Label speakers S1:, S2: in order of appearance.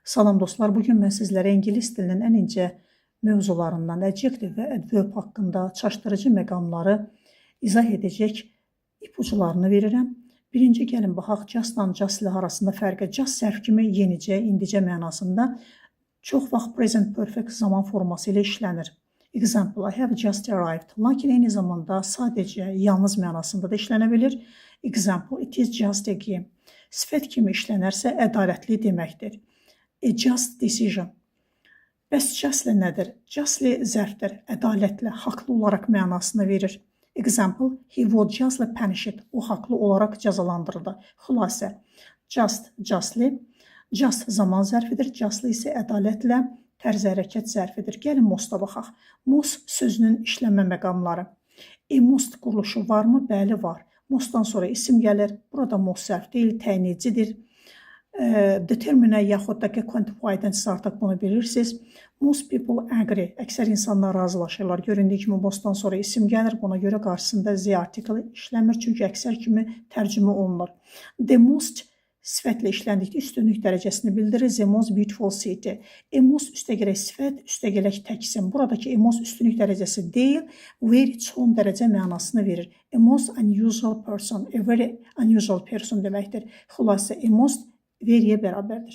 S1: Salam dostlar, bugün mən sizlərə ingilis dilinin ən incə mövzularından adjektiv və adverb haqqında çaşdırıcı məqamları izah edəcək ipucularını verirəm. Birinci gəlin baxaq, justla justly arasında fərqə. Just sərf kimi yenicə, indicə mənasında çox vaxt present perfect zaman forması ilə işlənir. Example, I have just arrived. Lakin eyni zamanda sadəcə, yalnız mənasında da işlənə bilir. Example, it is just a game. Sifət kimi işlənərsə ədalətli deməkdir. A just decision. Bəs justly nədir? Justly zərfdir, ədalətlə, haqlı olaraq mənasını verir. Example, he was justly punished. O haqlı olaraq cəzalandırıldı. Xülasə, just, justly. Just zaman zərfidir, justly isə ədalətlə tərz hərəkət zərfidir. Gəlin most'a baxaq. Most sözünün işlənmə məqamları. Most quruluşu varmı? Bəli, var. Mostdan sonra isim gəlir. Burada most zərf deyil, təyinicidir. Determine yaxud da ki, quantified-dən siz artıq bunu bilirsiniz. Most people agree. Əksər insanlar razılaşırlar. Göründüyü kimi mostdan sonra isim gəlir. Buna görə qarşısında the article işləmir. Çünki əksər kimi tərcümə olunur. The most sifətlə işləndikdə üstünlük dərəcəsini bildirir. The most beautiful city. Most üstəgələk sifət, üstəgələk təksim. Buradakı most üstünlük dərəcəsi deyil, very son dərəcə mənasını verir. A most unusual person, a very unusual person deməkdir. Xülasə, most veryyə bərabərdir.